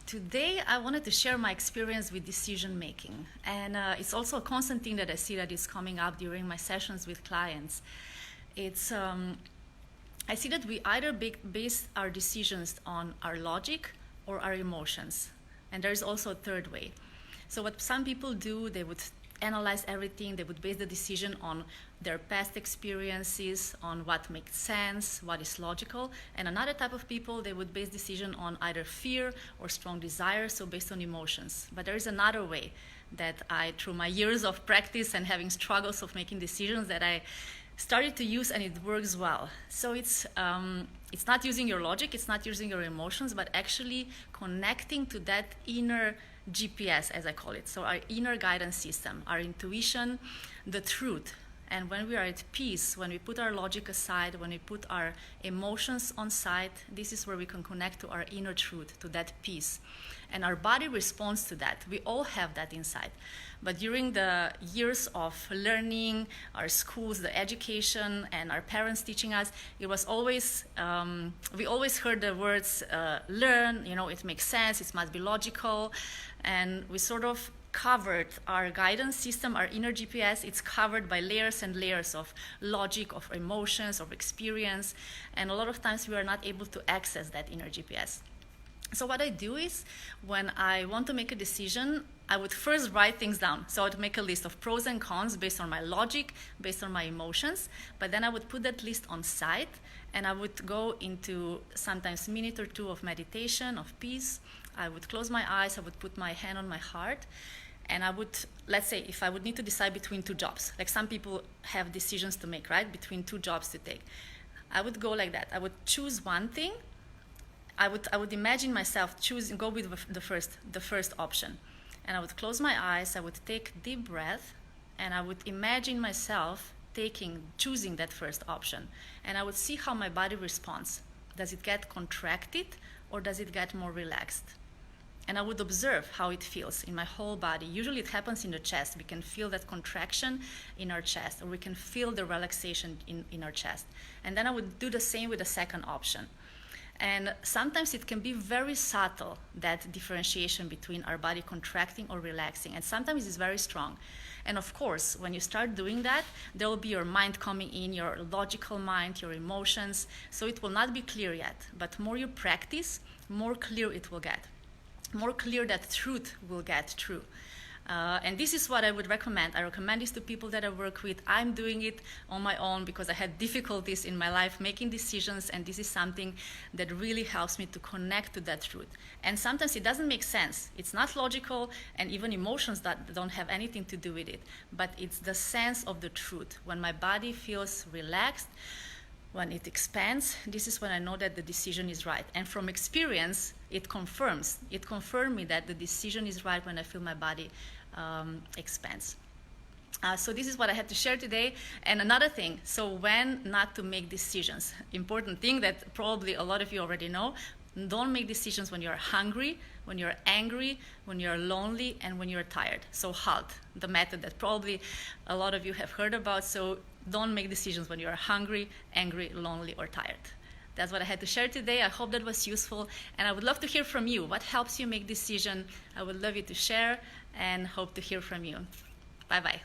Today, I wanted to share my experience with decision making. And it's also a constant thing that I see that is coming up during my sessions with clients. I see that we either base our decisions on our logic or our emotions. And there is also a third way. So what some people do, they would analyze everything, they would base the decision on their past experiences, on what makes sense, what is logical. And another type of people, they would base decision on either fear or strong desire, so based on emotions. But there is another way that through my years of practice and having struggles of making decisions, that I started to use, and it works well. So it's not using your logic, it's not using your emotions, but actually connecting to that inner GPS, as I call it. So our inner guidance system, our intuition, the truth. And when we are at peace, when we put our logic aside, when we put our emotions on side, this is where we can connect to our inner truth, to that peace. And our body responds to that. We all have that inside. But during the years of learning, our schools, the education, and our parents teaching us, it was always, we always heard the words, learn, it makes sense, it must be logical. And we sort of covered our guidance system, our inner GPS. It's covered by layers and layers of logic, of emotions, of experience. And a lot of times we are not able to access that inner GPS. So what I do is, when I want to make a decision, I would first write things down. So I would make a list of pros and cons based on my logic, based on my emotions, but then I would put that list on side, and I would go into sometimes a minute or two of meditation, of peace. I would close my eyes, I would put my hand on my heart, and I would, let's say, if I would need to decide between two jobs, like some people have decisions to make, right, between two jobs to take. I would go like that. I would choose one thing. I would imagine myself go with the first option. And I would close my eyes, I would take a deep breath, and I would imagine myself choosing that first option. And I would see how my body responds. Does it get contracted, or does it get more relaxed? And I would observe how it feels in my whole body. Usually it happens in the chest. We can feel that contraction in our chest, or we can feel the relaxation in our chest. And then I would do the same with the second option. And sometimes it can be very subtle, that differentiation between our body contracting or relaxing. And sometimes it's very strong. And of course, when you start doing that, there will be your mind coming in, your logical mind, your emotions. So it will not be clear yet. But more you practice, more clear it will get. More clear that truth will get true. And this is what I would recommend. I recommend this to people that I work with. I'm doing it on my own because I had difficulties in my life making decisions, and this is something that really helps me to connect to that truth. And sometimes it doesn't make sense. It's not logical, and even emotions that don't have anything to do with it. But it's the sense of the truth. When my body feels relaxed, when it expands, this is when I know that the decision is right. And from experience, it confirmed me that the decision is right when I feel my body expands. So this is what I had to share today. And another thing, so when not to make decisions. Important thing that probably a lot of you already know, don't make decisions when you're hungry, when you're angry, when you're lonely, and when you're tired. So HALT, the method that probably a lot of you have heard about. So don't make decisions when you're hungry, angry, lonely, or tired. That's what I had to share today. I hope that was useful. And I would love to hear from you. What helps you make decisions? I would love you to share, and hope to hear from you. Bye-bye.